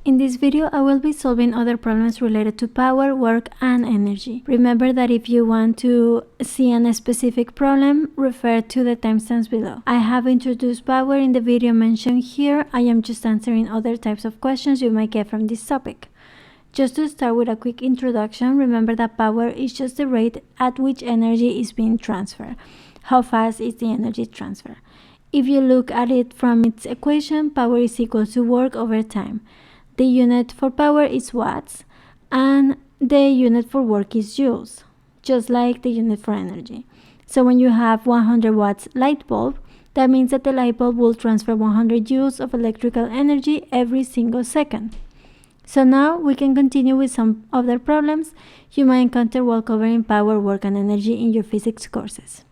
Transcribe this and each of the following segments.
In this video, I will be solving other problems related to power, work, and energy. Remember that if you want to see a specific problem, refer to the timestamps below. I have introduced power in the video mentioned here. I am just answering other types of questions you might get from this topic. Just to start with a quick introduction, remember that power is just the rate at which energy is being transferred. How fast is the energy transfer? If you look at it from its equation, power is equal to work over time. The unit for power is watts, and the unit for work is joules, just like the unit for energy. So when you have 100 watts light bulb, that means that the light bulb will transfer 100 joules of electrical energy every single second. So now we can continue with some other problems you might encounter while covering power, work, and energy in your physics courses.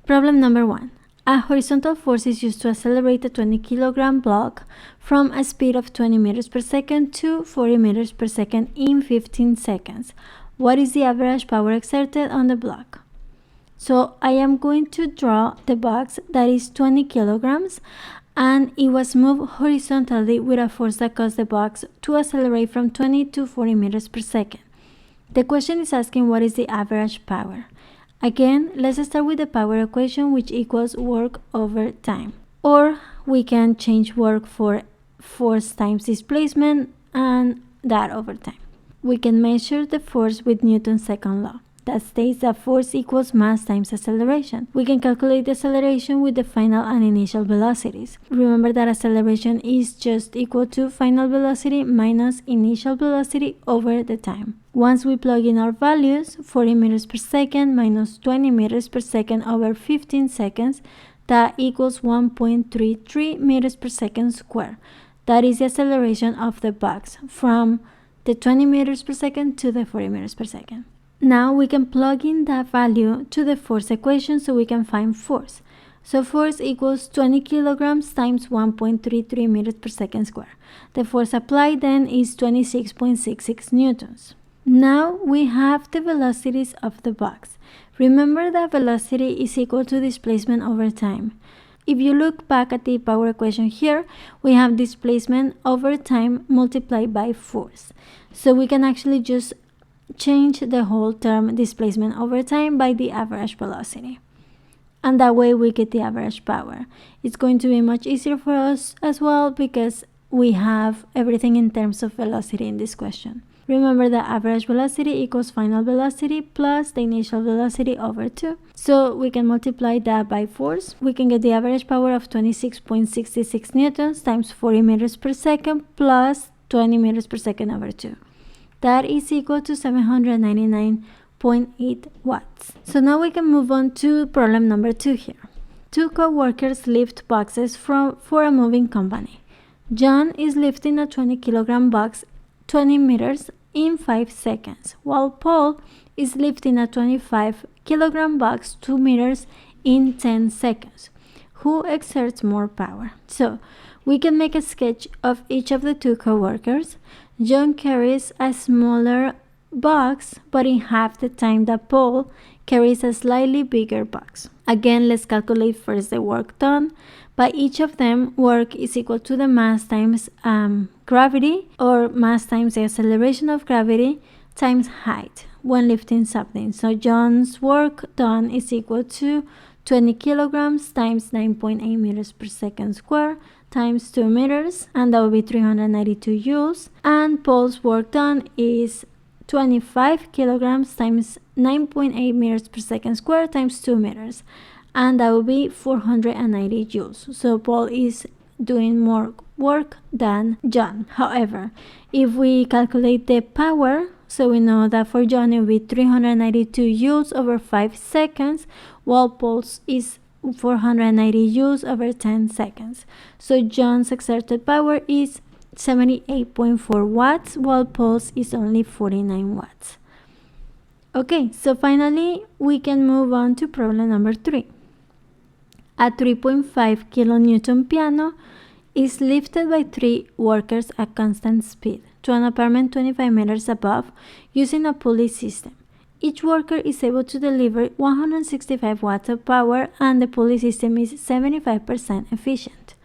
Problem number 1. A horizontal force is used to accelerate a 20 kilogram block from a speed of 20 meters per second to 40 meters per second in 15 seconds. What is the average power exerted on the block? So I am going to draw the box that is 20 kilograms and it was moved horizontally with a force that caused the box to accelerate from 20 to 40 meters per second. The question is asking what is the average power. Again, let's start with the power equation, which equals work over time. Or we can change work for force times displacement and that over time. We can measure the force with Newton's second law that states that force equals mass times acceleration. We can calculate the acceleration with the final and initial velocities. Remember that acceleration is just equal to final velocity minus initial velocity over the time. Once we plug in our values, 40 meters per second minus 20 meters per second over 15 seconds, that equals 1.33 meters per second square. That is the acceleration of the box from the 20 meters per second to the 40 meters per second. Now we can plug in that value to the force equation so we can find force. So force equals 20 kilograms times 1.33 meters per second square. The force applied then is 26.66 newtons. Now we have the velocities of the box. Remember that velocity is equal to displacement over time. If you look back at the power equation here, we have displacement over time multiplied by force. So we can actually just change the whole term displacement over time by the average velocity. And that way we get the average power. It's going to be much easier for us as well because we have everything in terms of velocity in this question. Remember that average velocity equals final velocity plus the initial velocity over 2. So we can multiply that by force. We can get the average power of 26.66 newtons times 40 meters per second plus 20 meters per second over 2. That is equal to 799.8 watts. So now we can move on to problem number 2 here. Two co-workers lift boxes for a moving company. John is lifting a 20 kilogram box 20 meters in 5 seconds, while Paul is lifting a 25 kilogram box 2 meters in 10 seconds. Who exerts more power? So we can make a sketch of each of the two co-workers. John carries a smaller box, but in half the time that Paul carries a slightly bigger box. Again, let's calculate first the work done. By each of them, work is equal to the mass times gravity, or mass times the acceleration of gravity times height when lifting something. So John's work done is equal to 20 kilograms times 9.8 meters per second square times 2 meters, and that will be 392 joules. And Paul's work done is 25 kilograms times 9.8 meters per second square times 2 meters, and that will be 490 joules. So Paul is doing more work than John. However, if we calculate the power, so we know that for John it will be 392 joules over 5 seconds, while Paul's is 490 joules over 10 seconds. So John's exerted power is 78.4 watts, while Paul's is only 49 watts. Okay, so finally we can move on to problem number 3. A 3.5 kilonewton piano is lifted by 3 workers at constant speed to an apartment 25 meters above using a pulley system. each worker is able to deliver 165 watts of power and the pulley system is 75% efficient.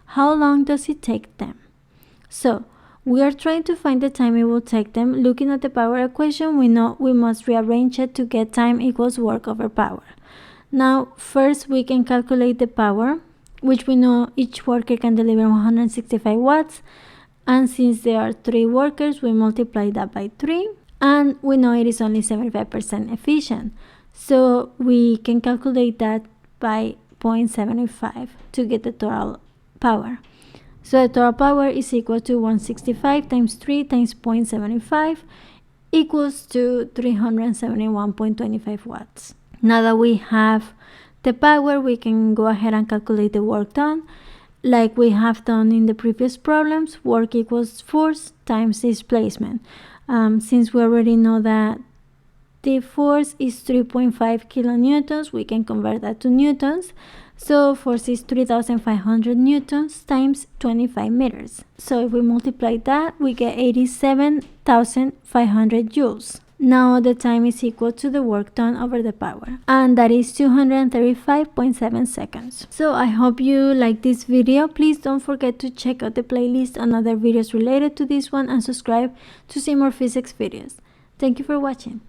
How long does it take them? So, we are trying to find the time it will take them. Looking at the power equation, we know we must rearrange it to get time equals work over power. Now, first we can calculate the power, which we know each worker can deliver 165 watts. And since there are 3 workers, we multiply that by 3. And we know it is only 75% efficient. So we can calculate that by 0.75 to get the total power. So the total power is equal to 165 times 3 times 0.75 equals to 371.25 watts. Now that we have the power, we can go ahead and calculate the work done. Like we have done in the previous problems, work equals force times displacement. Since we already know that the force is 3.5 kilonewtons, we can convert that to newtons. So force is 3,500 newtons times 25 meters. So if we multiply that, we get 87,500 joules. Now the time is equal to the work done over the power, and that is 235.7 seconds. So I hope you like this video. Please don't forget to check out the playlist on other videos related to this one and subscribe to see more physics videos. Thank you for watching.